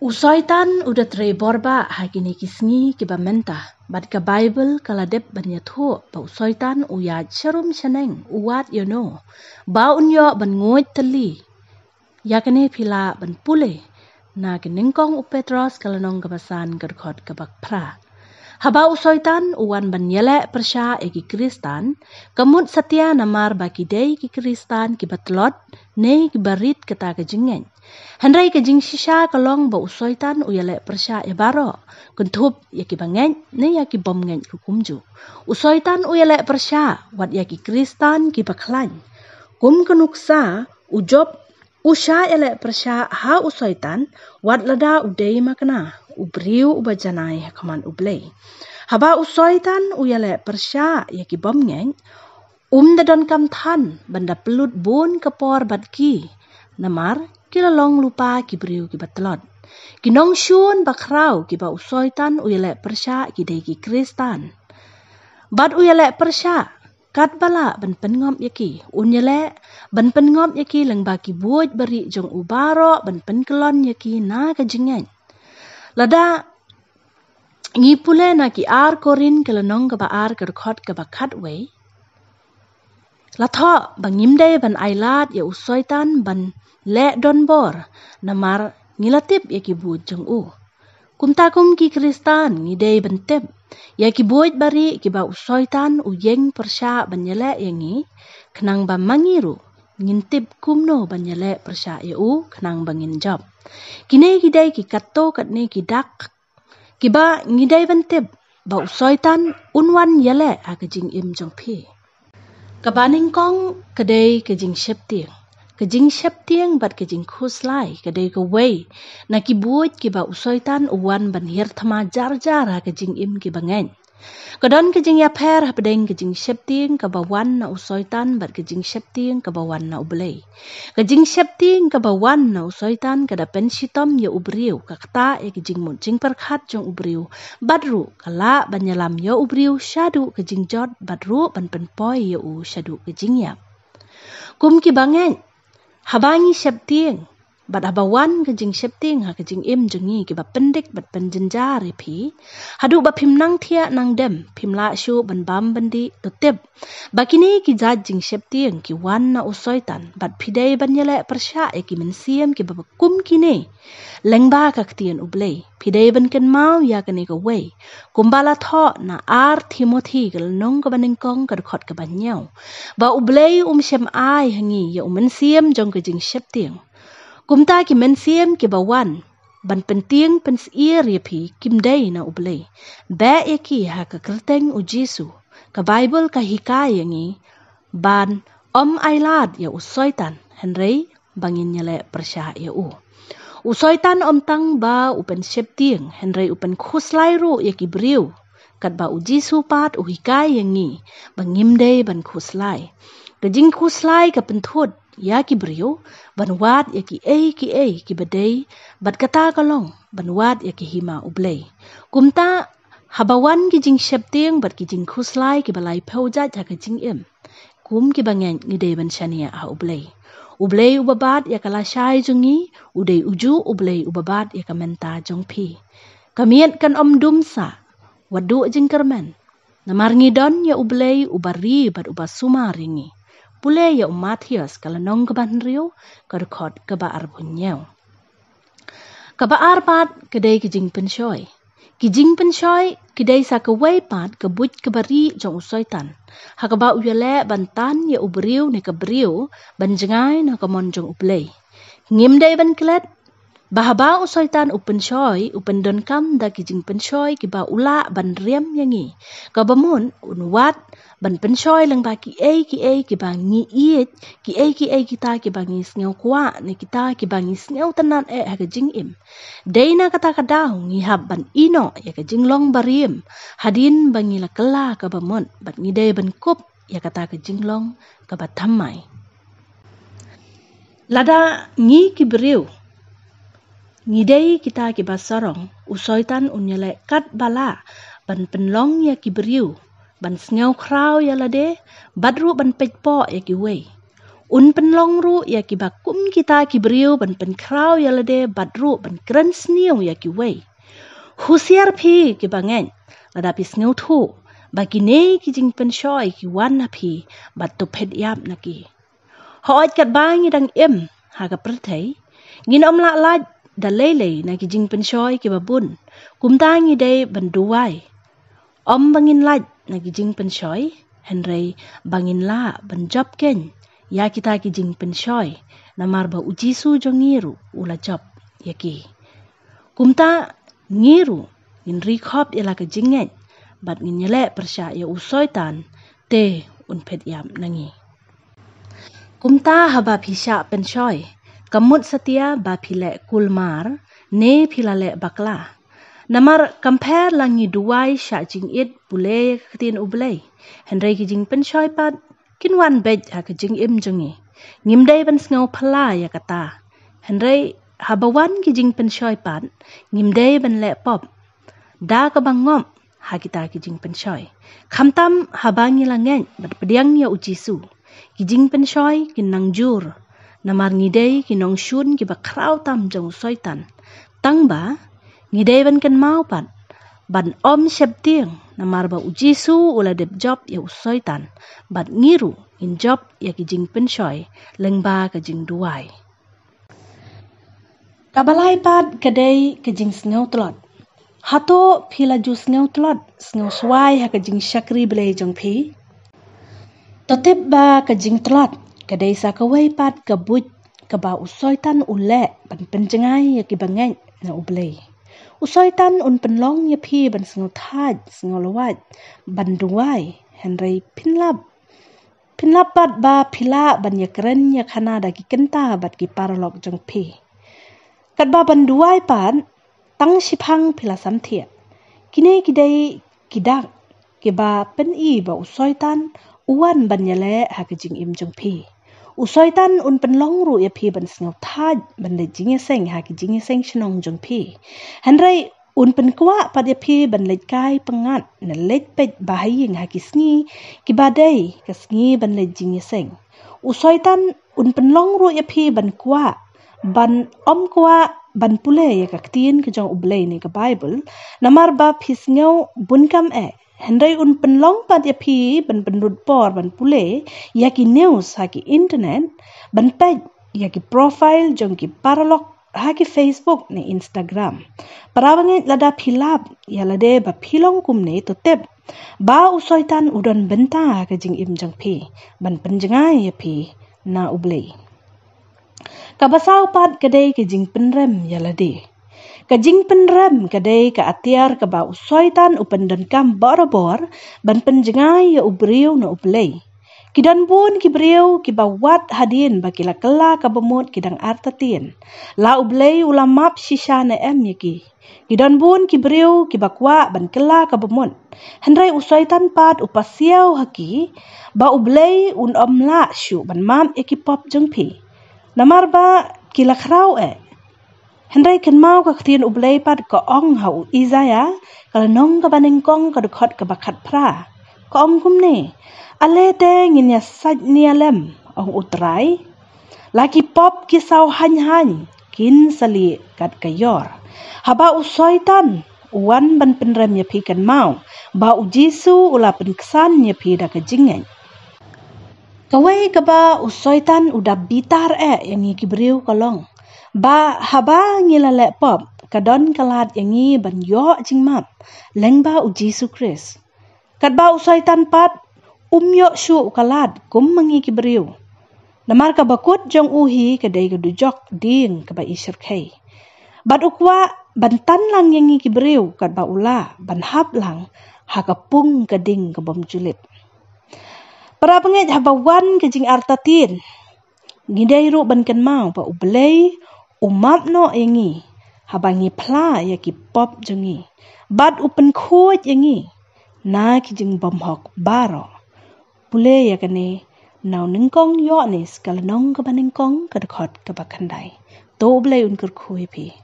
Usaitan udah trebor ba hakini kisngi kiba mentah. Bad ka Bible kaladep banya thu ba usaitan uyat sharum shaneng uwat yono. Ba unyo ban ngoit tali. Yakane pila ban pule. Na kinengkong upetros kalanong kabasan kadkot kabak pra. Haba usaitan uwan ban yele persya egi Kristan. Kamut setia namar baki day ki Kristan kibatlot. Ne kibarit kata kejingen. Handai kejing sisa kalong ba usaitan uyale persya ya baro. Kuntup ya ki bangen ne ya ki bom ngen kukumju. Usaitan uyale persya wat ya ki Kristan ki baklan. Kum kenuksa ujob usha yale persya ha usaitan wat lada udai makna. Ubriu ubajanai hakaman ublei. Haba usaitan uyale persya ya ki bom ngen. Dadon kam than banda pelut bon kapor badki. Namar kilalong lupa kibriu kibatlot. Kinong syun bakrau kiba usaitan uyale persya kidai ki Kristan. Bad uyale persya kat bala ban pengop yaki. Unyale ban pengop yaki lang baki buoj bari jong ubaro ban penkelon yaki na kajingen. Lada ngipule na ki ar korin kilanong kaba ar kadkot kaba katway. Latho bangimde ban ailat ya usaitan ban le donbor namar ngilatip ya ki buoj jong u. Kumtakum ki Kristan ngidei bentep ya ki buoj bari ki ba usaitan uyeng persya ban yele yangi kenang ba mangiru ngintip kumno ban yele persya ya u kenang bangin job. Kine gidei ki katto katne ki dak ki ba ngidei bentep ba usaitan unwan yele akajing im jong pi. Kabaning kong kadai kajing syeptiang. Kajing syeptiang bat kajing khuslai kadai kawai. Na kibuot kiba usaitan uwan banhir thama jar-jar ha kajing im kibangen. Kadon kajing yaper hapadeng kajing syeptiang kabawan na usaitan bat kajing syeptiang kabawan na ublay. Kajing syeptiang kabawan na usaitan kada pensitom ya ubriu kakta ya kajing muncing perkhat jong ubriu. Badru kala banyalam ya ubriu syadu kajing jod badru ban penpoi ya u syadu kajing yap. Kum kibangen habangi syeptiang bat habawan kajing syeptiang ha kajing im jongi kiba pendik bat penjenjar pi. Hadu ba pimnang thia nang dem pimla syu ban bam bandi tutip. Bakini ki jajing syeptiang ki wan na usaitan bat pidei ban yele persya ki mensiem ki babakum kini. Lengba kaktian ublay pidei ban ken mau ya kani ka way. Kumbala tho na ar Timothy kal nong ka banengkong kadkhot ka banyaw. Ba ublay syem ai hangi ya mensiem jong kajing syeptiang. Kumta ki mensiem ki bawan ban penting pensier ya pi kimdai na ublay. Ba ya ki ha ka kerteng u Jesu. Ka Bible ka hikaya ngi ban ailad ya usaitan henrei bangin nyale persya ya u. Usaitan tang ba upen syeptiang henrei upen khuslai ru ya ki briu. Kat ba u Jesu pat u hikaya ngi bangimdai ban khuslai. Kajing khuslai ka penthut ya ki briu banwat ya ki ki badai bat kata kalong banwat ya ki hima ublay. Kumta habawan ki jing syeptiang bat ki jing khuslai ki balai paujat ya ka jing im. Kum ki bangen ngidei ban syania ha ublay. Ublay ubabat ya kala syai jongi udai uju ublay ubabat ya ka menta jong pi. Kamiet kan dumsa wadu jing kermen. Namar ngidon ya ublay ubari bat ubasuma ringi. Pule ya Matius kalanong kaban riu kadkhot kaba arbunyaw. Kaba arpat kadai kijing pensyoy. Kijing pensyoy kidai sa kaway pat kabut kabari jong usaitan. Hakaba uyale bantan ya ubriu ni kabriu banjengay na kamon jong ublay. Ngimday ban klet bahaba usaitan upensyoy upendon kam da kijing pensyoy kiba ula ban riem yangi. Kabamun unwat ban pensyoy lang ba ki kiba ngi iit ki kita kiba ngi sngaw kwa ni kita kiba ngi sngaw tanan hagajing im. Day na kata kadaw ngi hab ban ino ya kajing long barim hadin bangi lakala kabamun bat ngi day ban kup ya kata kajing long kabat thamay. Lada ngi kibriu ngidei kita ki basarong usaitan unyale kat bala ban penlong ya ki beriu ban sngaw kraw ya lade badru ban pejpo ya ki way. penlong ru ya ki bakum kita ki beriu ban pen kraw ya lade badru ban kren sniu ya ki wei. Husiar phi ki bangen lada pi sneu thu bagi ne ki jing pen shoi ki wan na phi bat to phet yap na ki. Hoat kat bangi dang em ha ka prathai ngin om la la da lele na ki jing pen shoi ki babun kum ta ngi dei ban duwai. Om bangin la na ki jing pen shoi henrei bangin la ban job ken ya kita ki jing pen shoi na marba uji su jo ngiru ula job ya ki. Kumta ngiru in rikhop ila ka jinget bat ngin yele persya ya usoi tan te un phet yam nangi. Kumta haba pisha pen shoi kamut setia ba pile kulmar ne pilale bakla. Namar compare langi duwai sha jing it bule ktin ublei henrei ki jing pen shoi pat kin wan bej ha ka jing im jongi ngim dei ban sngo phala ya kata henrei habawan ki jing pen shoi pat ngim dei ban le pop da ka bangom ha kita ki jing pen shoi khamtam habangi langen bat pediang ya ujisu ki jing pen shoi kin nang jur namar ngidei ki nong shun ki ba kraw tam jong soitan tangba ngidei ban kan mau pat ban om shep tiang namar ba ujisu ula dep job ya usoitan bat ngiru in job ya ki jing pen shoi lengba ka jing duai. Kabalai pat kadai ka jing sneu tlot. Hato pila ju sneu tlot sneu swai ha ka jing shakri blei jong phi. Totip ba ka jing tlot kadai sa ka wei pat ka buj ka ba usoitan ule ban penjengai ya ki bangai na ublei. Usoitan un penlong ya phi ban sneu thaj sneu lawat ban duai henrei pinlap pat ba pila ban ya keren ya khana da ki kenta bat ki paralok jong phi. Kat ba ban duai pat tang sipang pila samthiat kine kidai kidak ke ba pen i ba usoitan uwan ban yale ha ka jing im jong phi. Usoitan un penlong ru ya phi ban sneu thaj ban le jing seng ha ki jing seng shnong jong phi. Henrei un pen kwa pat ya phi ban le kai pangat na lek pet bahaying ha ki sngi ki ba dei ka sngi ban le jing seng. Usoitan un penlong ru ya phi ban kwa ban om kwa ban pule ya ka tin ka jong ublei ni ka Bible namar ba phisngeu bunkam e henrei un penlong pat ya phi ban benrut por ban pule ya ki news ha ki internet ban pej ya ki profile jong ki paralok ha ki Facebook ni Instagram parabange lada philap ya lade ba philong kum ne to tep ba usoitan udon benta ka jing im jong phi ban penjengai ya phi na ublei. Kabasau pat kadai ka jing penrem ya lade. Ka jing penrem kadai ka atiar ka ba usoitan upen dan kam borobor ban penjengai ya ubriu na ublei. Kidan bun ki briu ki ba wat hadin ba kila kala ka bamut kidang artatien. La ublei ulamap shisha na em ya ki. Kidan bun ki briu ki ba kwa ban kala ka bamut. Henrei usoitan pat upasiau haki ba ublei un omla shu ban mam ekipop jeng pi. Namar ba kila kraw henrei ken mau ka ktin ublei pat ka ong hau Isaya kala nong ka baneng kong ka dukot ka bakat pra ka ong kumne ale te ngin ya saj ni alem ong utrai laki pop ki saw hany kin sali kat kayor haba usoitan uwan ban penrem ya pi kan mau ba ujisu ula penksan ya pi da ka jingen. Kawai ka ba usoitan udah bitar yang ki beriu kolong. Ba haba ngilale pop kadon kalat yang ban yo jingmap lengba uji Yesus Kris. Kat ba usoitan pat yo shu kalat kum mangi ki beriu. Namar ka bakut jong uhi kadai ka dujok ding ka ba isir kai. Bat ukwa bantan lang yang ki beriu kat ba ula ban hap lang ha ka pung ka ding ka bom julip. Para penget habawan ke jing artatin. Ngidai ru ban kan mau ba ublei umap no yangi. Habangi pla ya ki pop jongi. Bad upen kuat yangi. Na ki jing bom hok baro. Pule ya kane nau nengkong yo ni skala nong ka ba nengkong ka dekot ka ba kandai. To ublei un kur kui pi.